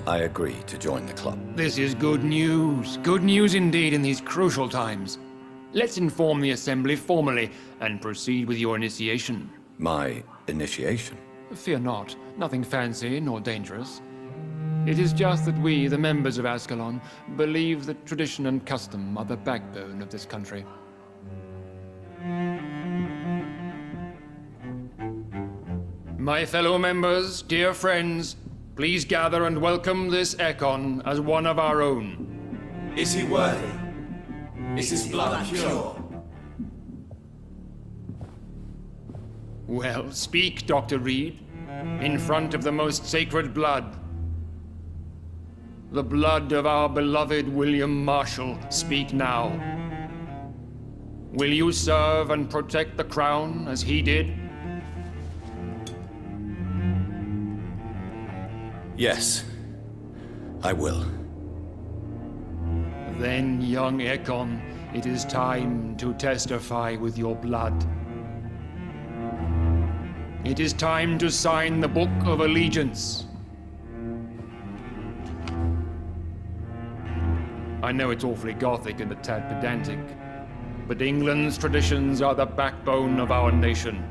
I agree to join the club. This is good news. Good news indeed in these crucial times. Let's inform the Assembly formally and proceed with your initiation. My initiation? Fear not. Nothing fancy nor dangerous. It is just that we, the members of Ascalon, believe that tradition and custom are the backbone of this country. My fellow members, dear friends, please gather and welcome this Ekon as one of our own. Is he worthy? Is his blood pure? Well, speak, Dr. Reed, in front of the most sacred blood. The blood of our beloved William Marshall, speak now. Will you serve and protect the crown as he did? Yes, I will. Then, young Ekon, it is time to testify with your blood. It is time to sign the Book of Allegiance. I know it's awfully gothic and a tad pedantic, but England's traditions are the backbone of our nation.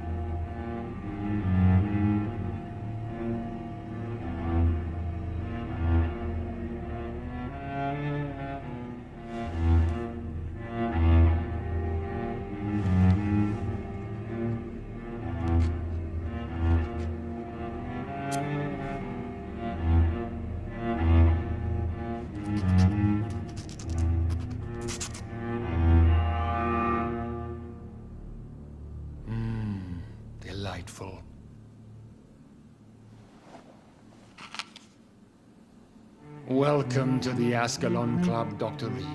Delightful. Welcome to the Ascalon Club, Dr. Reed.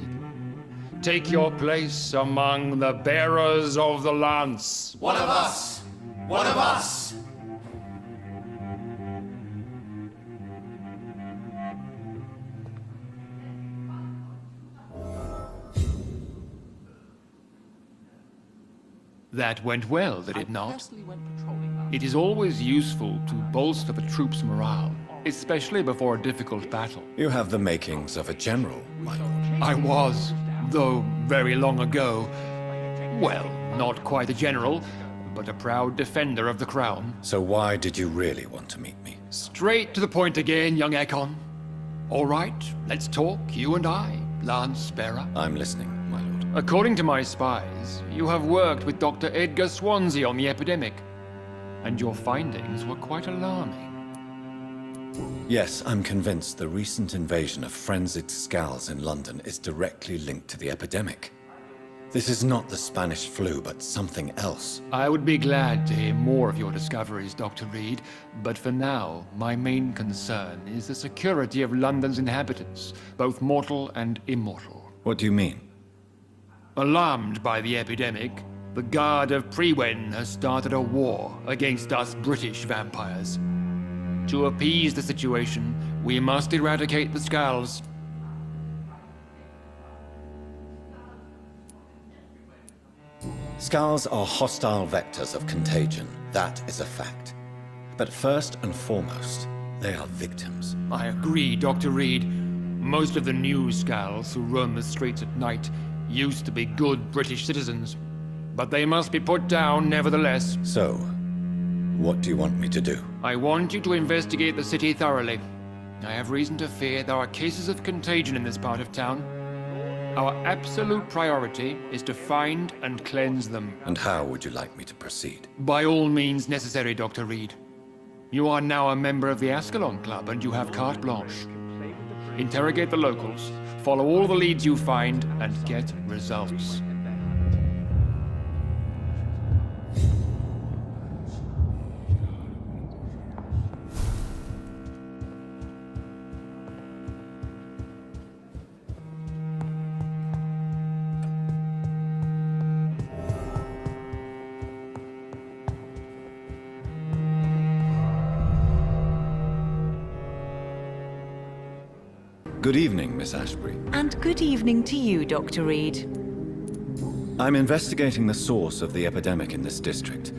Take your place among the bearers of the lance. One of us! One of us! That went well, did it not? It is always useful to bolster the troops' morale, especially before a difficult battle. You have the makings of a general, my lord. I was, though very long ago. Well, not quite a general, but a proud defender of the crown. So why did you really want to meet me? Straight to the point again, young Ekon. All right, let's talk, you and I, Lance Bearer. I'm listening, my lord. According to my spies, you have worked with Dr. Edgar Swansea on the epidemic, and your findings were quite alarming. Yes, I'm convinced the recent invasion of frenzied scowls in London is directly linked to the epidemic. This is not the Spanish flu, but something else. I would be glad to hear more of your discoveries, Dr. Reed, but for now, my main concern is the security of London's inhabitants, both mortal and immortal. What do you mean? Alarmed by the epidemic, the Guard of Prewen has started a war against us British vampires. To appease the situation, we must eradicate the Skulls. Scowls are hostile vectors of contagion, that is a fact. But first and foremost, they are victims. I agree, Dr. Reed. Most of the new Skulls who roam the streets at night used to be good British citizens, but they must be put down nevertheless. So, what do you want me to do? I want you to investigate the city thoroughly. I have reason to fear there are cases of contagion in this part of town. Our absolute priority is to find and cleanse them. And how would you like me to proceed? By all means necessary, Dr. Reed. You are now a member of the Ascalon Club and you have carte blanche. Interrogate the locals, follow all the leads you find, and get results. Good evening, Miss Ashbury. And good evening to you, Dr. Reed. I'm investigating the source of the epidemic in this district.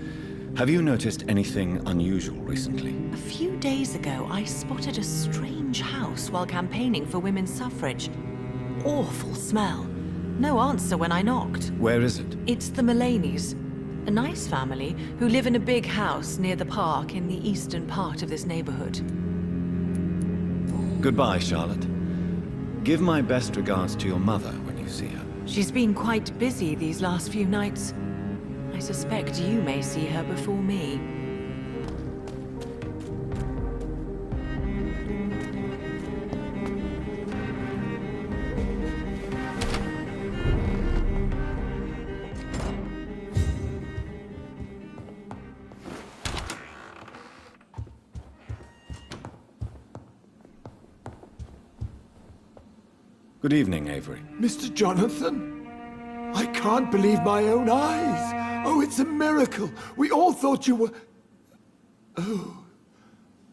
Have you noticed anything unusual recently? A few days ago, I spotted a strange house while campaigning for women's suffrage. Awful smell. No answer when I knocked. Where is it? It's the Mullaneys, a nice family who live in a big house near the park in the eastern part of this neighborhood. Goodbye, Charlotte. Give my best regards to your mother when you see her. She's been quite busy these last few nights. I suspect you may see her before me. Good evening, Avery. Mr. Jonathan? I can't believe my own eyes. Oh, it's a miracle. We all thought you were... Oh,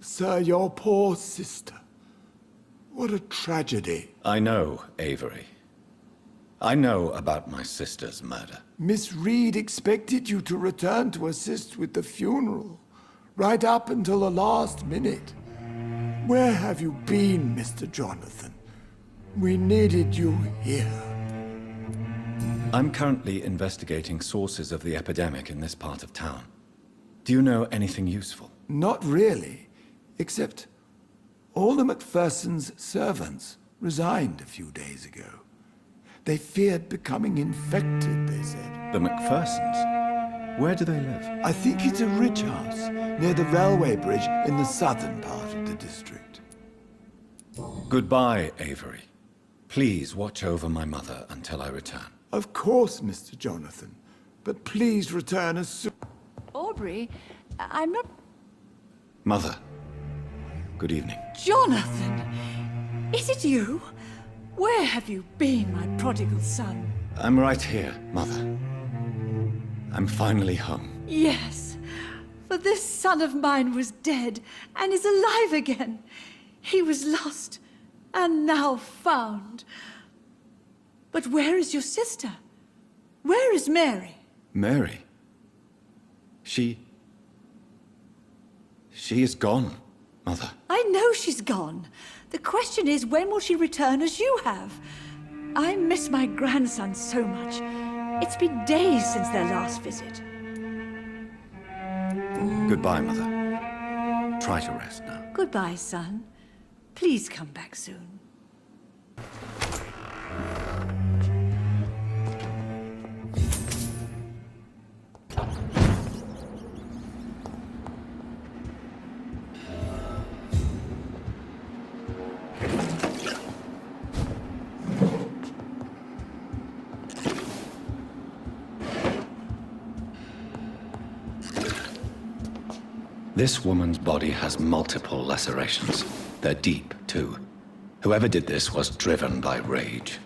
sir, your poor sister. What a tragedy. I know, Avery. I know about my sister's murder. Miss Reed expected you to return to assist with the funeral, right up until the last minute. Where have you been, Mr. Jonathan? We needed you here. I'm currently investigating sources of the epidemic in this part of town. Do you know anything useful? Not really, except all the Macphersons' servants resigned a few days ago. They feared becoming infected, they said. The Macphersons? Where do they live? I think it's a ridge house near the railway bridge in the southern part of the district. Goodbye, Avery. Please watch over my mother until I return. Of course, Mr. Jonathan, but please return as soon... Aubrey, I'm not... Mother, good evening. Jonathan! Is it you? Where have you been, my prodigal son? I'm right here, Mother. I'm finally home. Yes, for this son of mine was dead and is alive again. He was lost and now found. But where is your sister? Where is Mary? Mary? She is gone, Mother. I know she's gone. The question is, when will she return as you have? I miss my grandson so much. It's been days since their last visit. Goodbye, Mother. Try to rest now. Goodbye, son. Please come back soon. This woman's body has multiple lacerations. They're deep, too. Whoever did this was driven by rage.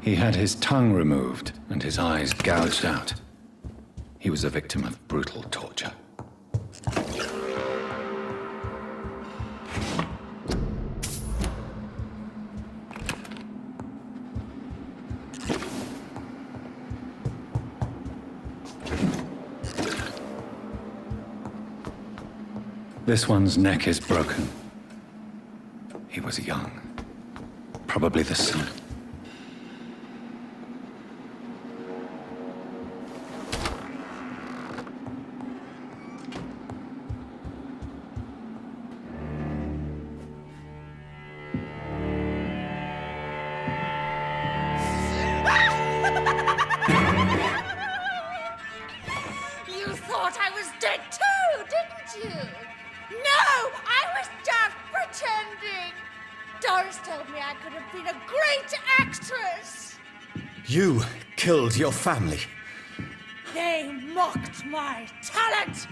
He had his tongue removed and his eyes gouged out. He was a victim of brutal torture. This one's neck is broken. He was young. Probably the son. You thought I was dead too, didn't you? No, I was just pretending. Doris told me I could have been a great actress. You killed your family. They mocked my talent.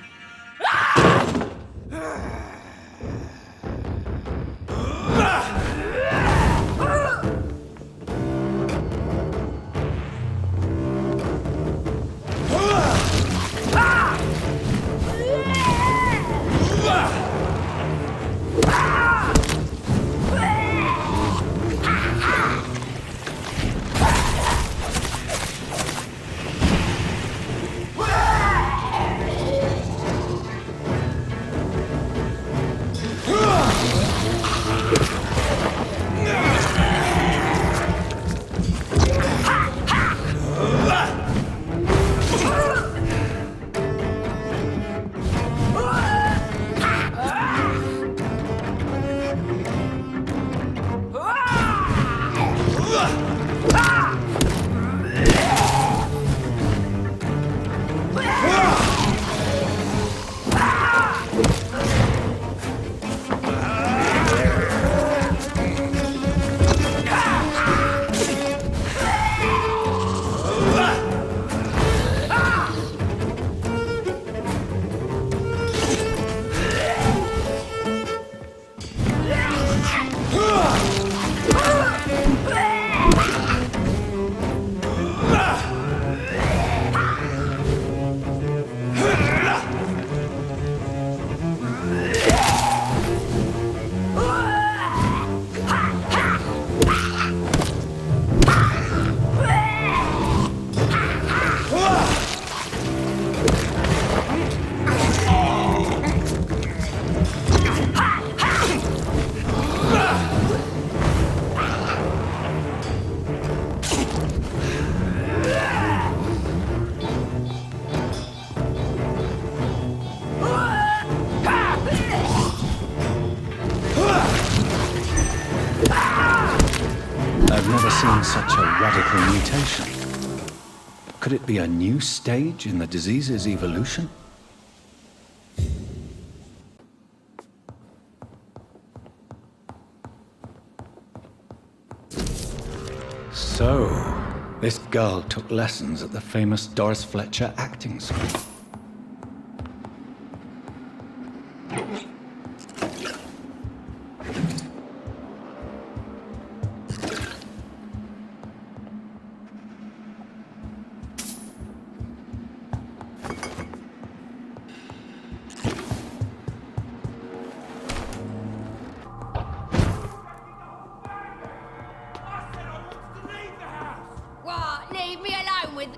seen such a radical mutation? Could it be a new stage in the disease's evolution? So, this girl took lessons at the famous Doris Fletcher acting school. What? Leave me alone with...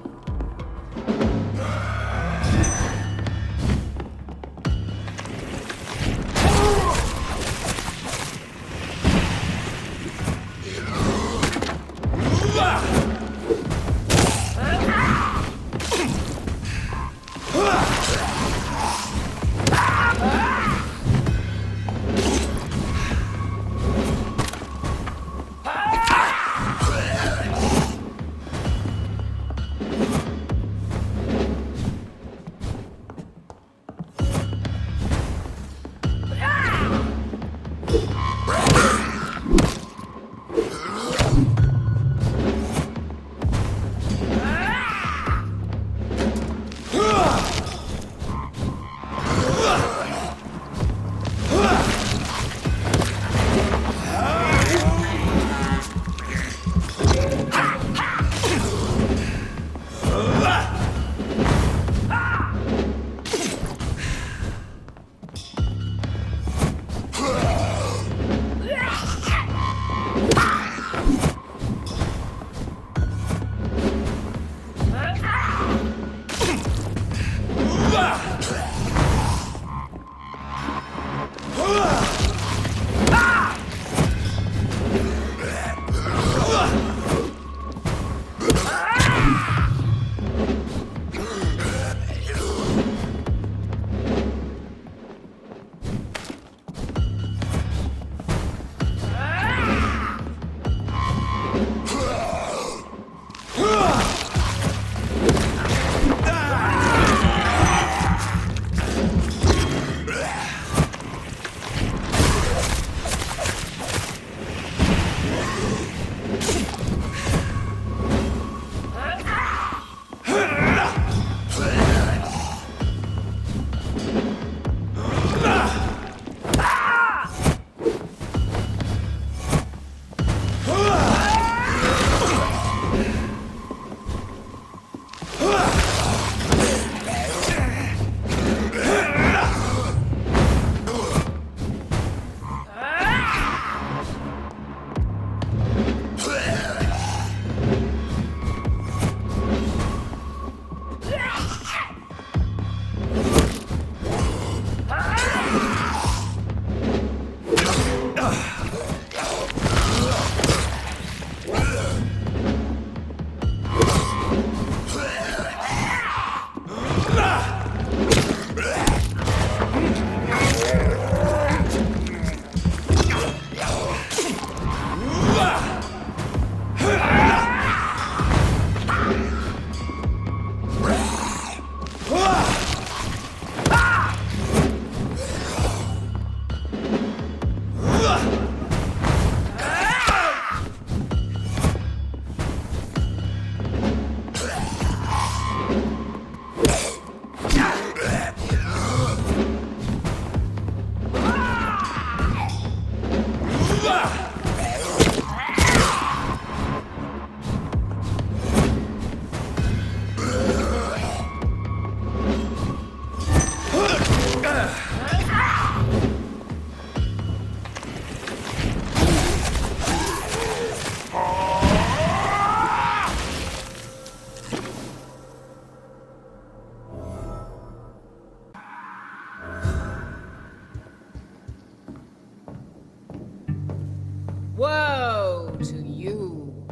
Woe to you,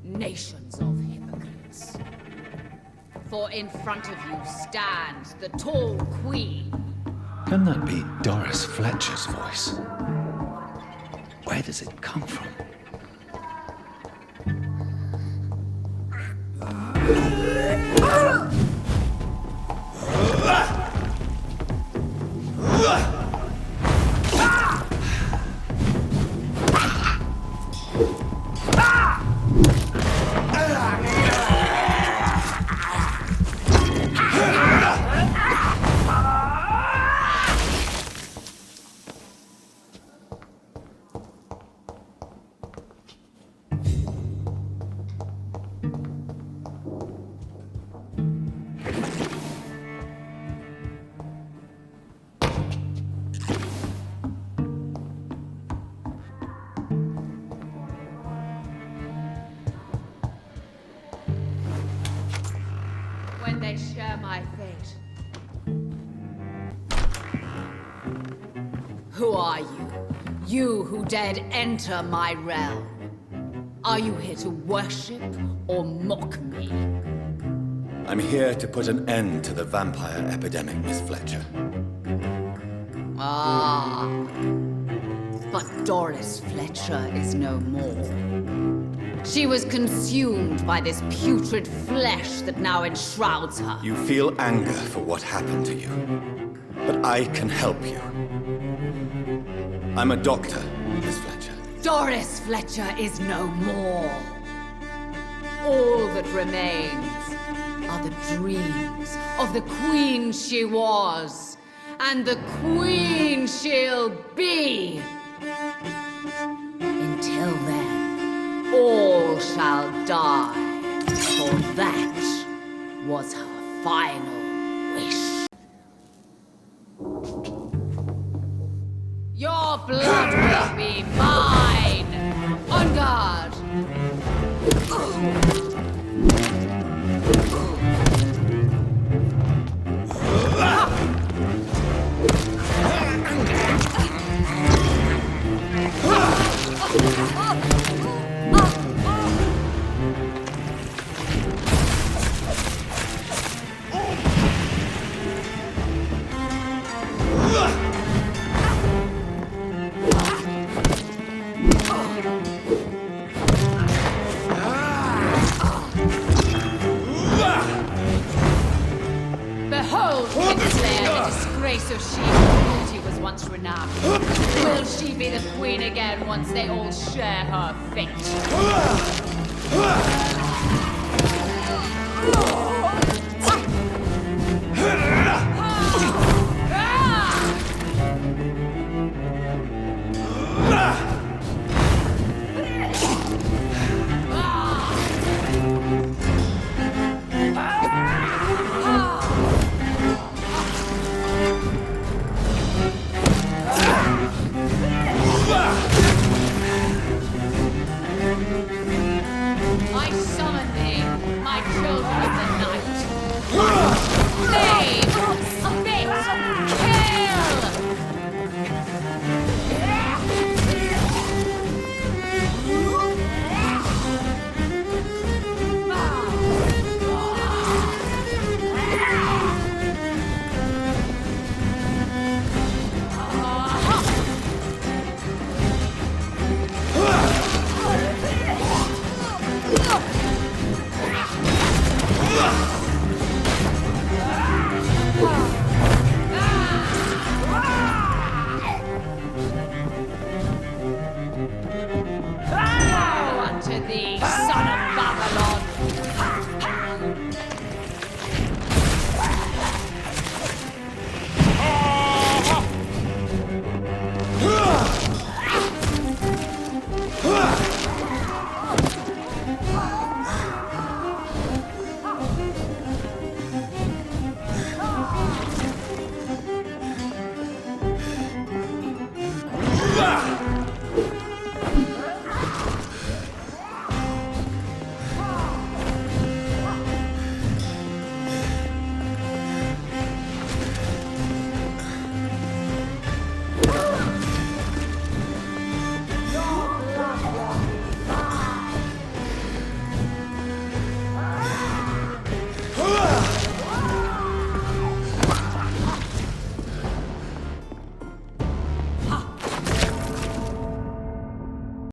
nations of hypocrites. For in front of you stands the tall queen. Can that be Doris Fletcher's voice? Where does it come from? When they share my fate. Who are you? You who dared enter my realm. Are you here to worship or mock me? I'm here to put an end to the vampire epidemic, Miss Fletcher. Ah. But Doris Fletcher is no more. She was consumed by this putrid flesh that now enshrouds her. You feel anger for what happened to you, but I can help you. I'm a doctor, Miss Fletcher. Doris Fletcher is no more. All that remains are the dreams of the queen she was, and the queen she'll be. Until then, all shall die, for that was her final wish. Your blood will be mine! On guard! Behold, Kingslayer, the disgrace of she whose beauty was once renowned. Will she be the queen again once they all share her fate?